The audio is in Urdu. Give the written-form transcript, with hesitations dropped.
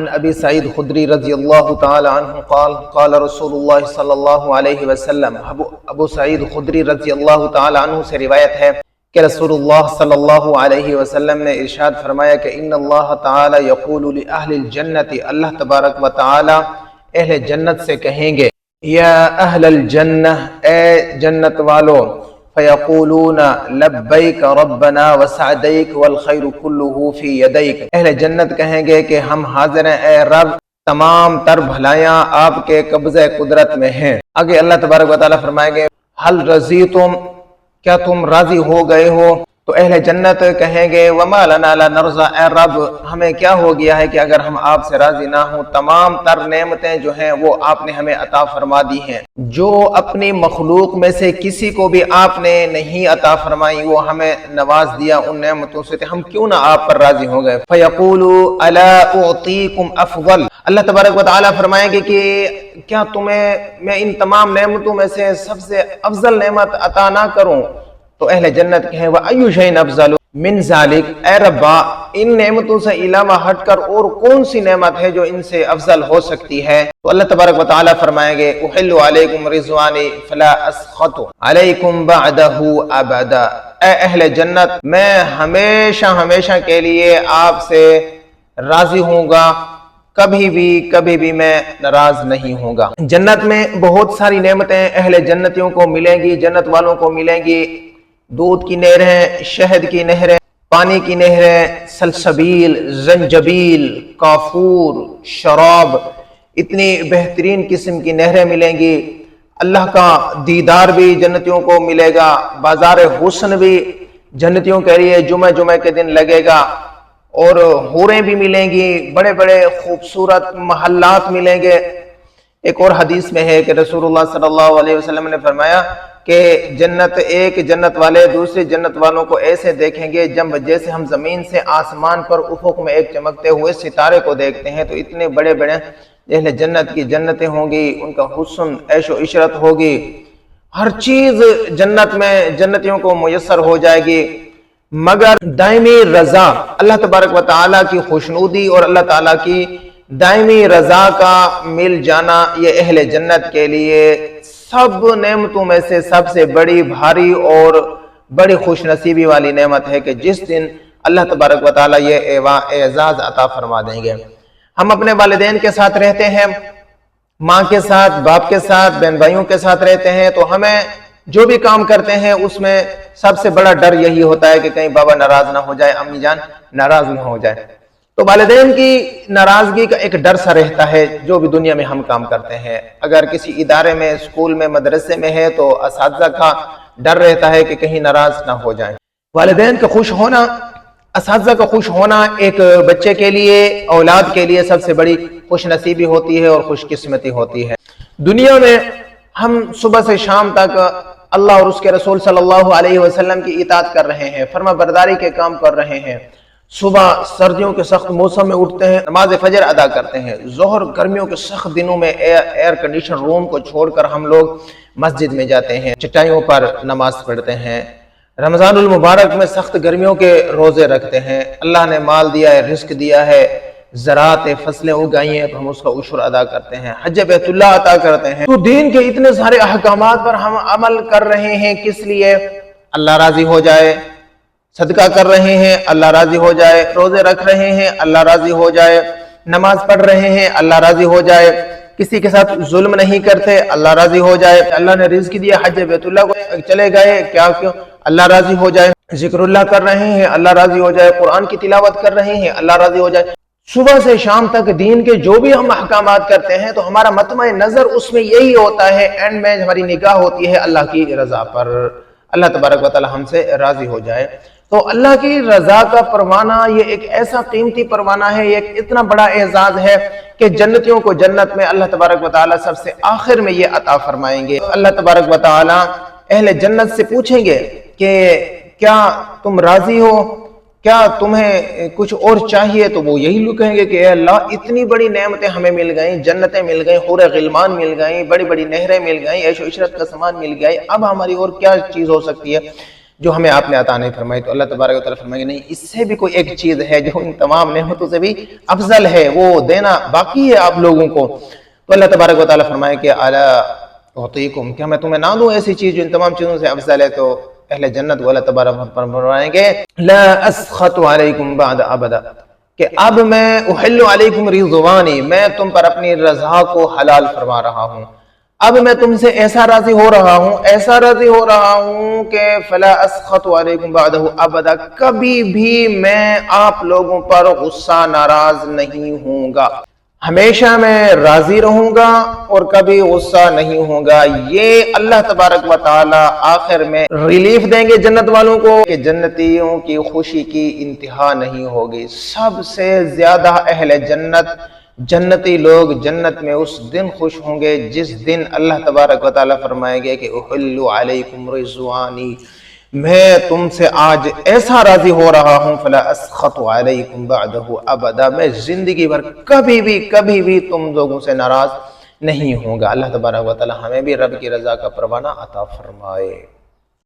عن ابی سعید خدری رضی اللہ تعالی عنہ قال قال رسول اللہ صلی اللہ علیہ وسلم، ابو سعید خدری رضی اللہ تعالی عنہ سے روایت ہے کہ رسول اللہ صلی اللہ علیہ وسلم نے ارشاد فرمایا کہ ان اللہ تعالی یقول لأہل الجنت، اللہ تبارک و تعالی اہل جنت سے کہیں گے، یا اہل الجنہ، اے جنت والو، فیقولون لبیک ربنا وسعدیک والخیر کلہ فی یدیک، اہل جنت کہیں گے کہ ہم حاضر ہیں اے رب، تمام تر بھلائیاں آپ کے قبضہ قدرت میں ہیں۔ آگے اللہ تبارک و تعالیٰ فرمائیں گے حل رضیتم، کیا تم راضی ہو گئے ہو؟ تو اہل جنت کہیں گے وما لنا لا نرضى، اے رب ہمیں کیا ہو گیا ہے کہ اگر ہم آپ سے راضی نہ ہوں، تمام تر نعمتیں جو ہیں وہ آپ نے ہمیں عطا فرما دی ہیں، جو اپنی مخلوق میں سے کسی کو بھی آپ نے نہیں عطا فرمائی، وہ ہمیں نواز دیا ان نعمتوں سے، ہم کیوں نہ آپ پر راضی ہو گئے؟ فَيَقُولُوا أَلَا أُعْطِيكُمْ أَفْضَلَ، اللہ تبارک و تعالیٰ فرمائیں گے کہ کیا تمہیں میں ان تمام نعمتوں میں سے سب سے افضل نعمت عطا نہ کروں؟ تو اہل جنت کہیں وَأَيُّ شَيْءٍ أَفْضَلُ مِنْ ذَلِكَ، اے ربا ان نعمتوں سے علاوہ ہٹ کر اور کون سی نعمت ہے جو ان سے افضل ہو سکتی ہے؟ تو اللہ تبارک و تعالیٰ فرمائیں گے اُحِلُّ عَلَيْكُمْ رِضْوَانِي فَلَا أَسْخَطُ عَلَيْكُمْ بَعْدَهُ أَبَدًا، اے اہل جنت میں ہمیشہ کے لیے آپ سے راضی ہوں گا، کبھی بھی میں ناراض نہیں ہوں گا۔ جنت میں بہت ساری نعمتیں اہل جنتیوں کو ملیں گی، جنت والوں کو ملیں گی، دودھ کی نہریں، شہد کی نہریں، پانی کی نہریں، سلسبیل، زنجبیل، کافور، شراب، اتنی بہترین قسم کی نہریں ملیں گی۔ اللہ کا دیدار بھی جنتیوں کو ملے گا، بازار حسن بھی جنتیوں کے لیے جمعہ کے دن لگے گا، اور حوریں بھی ملیں گی، بڑے بڑے خوبصورت محلات ملیں گے۔ ایک اور حدیث میں ہے کہ رسول اللہ صلی اللہ علیہ وسلم نے فرمایا کہ ایک جنت والے دوسرے جنت والوں کو ایسے دیکھیں گے جیسے ہم زمین سے آسمان پر افق میں ایک چمکتے ہوئے ستارے کو دیکھتے ہیں، تو اتنے بڑے بڑے اہل جنت کی جنتیں ہوں گی، ان کا حسن عیش و عشرت ہوگی، ہر چیز جنت میں جنتیوں کو میسر ہو جائے گی، مگر دائمی رضا، اللہ تبارک و تعالیٰ کی خوشنودی اور اللہ تعالیٰ کی دائمی رضا کا مل جانا، یہ اہل جنت کے لیے سب نعمتوں میں سے سب سے بڑی بھاری اور بڑی خوش نصیبی والی نعمت ہے کہ جس دن اللہ تبارک و تعالیٰ یہ اعزاز عطا فرما دیں گے۔ ہم اپنے والدین کے ساتھ رہتے ہیں، ماں کے ساتھ، باپ کے ساتھ، بہن بھائیوں کے ساتھ رہتے ہیں، تو ہمیں جو بھی کام کرتے ہیں اس میں سب سے بڑا ڈر یہی ہوتا ہے کہ کہیں بابا ناراض نہ ہو جائے، امی جان ناراض نہ ہو جائے۔ تو والدین کی ناراضگی کا ایک ڈر سا رہتا ہے جو بھی دنیا میں ہم کام کرتے ہیں، اگر کسی ادارے میں، اسکول میں، مدرسے میں ہے تو اساتذہ کا ڈر رہتا ہے کہ کہیں ناراض نہ ہو جائیں۔ والدین کا خوش ہونا، اساتذہ کا خوش ہونا ایک بچے کے لیے، اولاد کے لیے سب سے بڑی خوش نصیبی ہوتی ہے اور خوش قسمتی ہوتی ہے۔ دنیا میں ہم صبح سے شام تک اللہ اور اس کے رسول صلی اللہ علیہ وسلم کی اطاعت کر رہے ہیں، فرما برداری کے کام کر رہے ہیں، صبح سردیوں کے سخت موسم میں اٹھتے ہیں، نماز فجر ادا کرتے ہیں، ظہر گرمیوں کے سخت دنوں میں ایئر کنڈیشن روم کو چھوڑ کر ہم لوگ مسجد میں جاتے ہیں، چٹائیوں پر نماز پڑھتے ہیں، رمضان المبارک میں سخت گرمیوں کے روزے رکھتے ہیں، اللہ نے مال دیا ہے، رزق دیا ہے، زراعت فصلیں اگائی ہیں تو ہم اس کا عشر ادا کرتے ہیں، حج بیت اللہ عطا کرتے ہیں۔ تو دین کے اتنے سارے احکامات پر ہم عمل کر رہے ہیں، کس لیے؟ اللہ راضی ہو جائے، صدقہ کر رہے ہیں اللہ راضی ہو جائے، روزے رکھ رہے ہیں اللہ راضی ہو جائے، نماز پڑھ رہے ہیں اللہ راضی ہو جائے، کسی کے ساتھ ظلم نہیں کرتے اللہ راضی ہو جائے، اللہ نے رزق دیا حج بیت اللہ کو چلے گئے، کیا کیوں اللہ راضی ہو جائے، ذکر اللہ کر رہے ہیں اللہ راضی ہو جائے، قرآن کی تلاوت کر رہے ہیں اللہ راضی ہو جائے۔ صبح سے شام تک دین کے جو بھی ہم احکامات کرتے ہیں تو ہمارا مطمع نظر اس میں یہی ہوتا ہے، اینڈ میں ہماری نگاہ ہوتی ہے اللہ کی رضا پر، اللہ تبارک و تعالی ہم سے راضی ہو جائے۔ تو اللہ کی رضا کا پروانہ یہ ایک ایسا قیمتی پروانہ ہے، یہ ایک اتنا بڑا اعزاز ہے کہ جنتیوں کو جنت میں اللہ تبارک و تعالی سب سے آخر میں یہ عطا فرمائیں گے۔ اللہ تبارک و تعالی اہل جنت سے پوچھیں گے کہ کیا تم راضی ہو، کیا تمہیں کچھ اور چاہیے؟ تو وہ یہی لوگ کہیں گے کہ اے اللہ اتنی بڑی نعمتیں ہمیں مل گئیں، جنتیں مل گئیں، حور غلمان مل گئیں، بڑی بڑی نہریں مل گئیں، عیش و عشرت کا سامان مل گئے، اب ہماری اور کیا چیز ہو سکتی ہے؟ جو ہمیں آپ نے عطا نہیں فرمائی، تو اللہ تبارک و تعالیٰ فرمائے گا نہیں، اس سے بھی کوئی ایک چیز ہے جو ان تمام نعمتوں سے بھی افضل ہے، وہ دینا باقی ہے آپ لوگوں کو۔ تو اللہ تبارک و تعالیٰ فرمائے کہ الا اعطیکم، کیا میں تمہیں نہ دوں ایسی چیز جو ان تمام چیزوں سے افضل ہے؟ تو اہل جنت کو اللہ تبارک و تعالیٰ فرمائیں گے لا اسخط علیکم بعد ابدا، کہ اب میں احل علیکم رضوانی، میں تم پر اپنی رضا کو حلال فرما رہا ہوں، اب میں تم سے ایسا راضی ہو رہا ہوں، ایسا راضی ہو رہا ہوں کہ فلا اسخط علیکم بعدہ ابدا، کبھی بھی میں آپ لوگوں پر غصہ ناراض نہیں ہوں گا، ہمیشہ میں راضی رہوں گا اور کبھی غصہ نہیں ہوں گا۔ یہ اللہ تبارک و تعالی آخر میں ریلیف دیں گے جنت والوں کو کہ جنتیوں کی خوشی کی انتہا نہیں ہوگی۔ سب سے زیادہ اہل جنتی لوگ جنت میں اس دن خوش ہوں گے جس دن اللہ تبارک و تعالیٰ فرمائیں گے کہ احل علیکم رضوانی، میں تم سے آج ایسا راضی ہو رہا ہوں فلا اسخط علیکم بعدہ ابدا، میں زندگی بھر کبھی بھی تم لوگوں سے ناراض نہیں ہوں گا۔ اللہ تبارک و تعالیٰ ہمیں بھی رب کی رضا کا پروانہ عطا فرمائے۔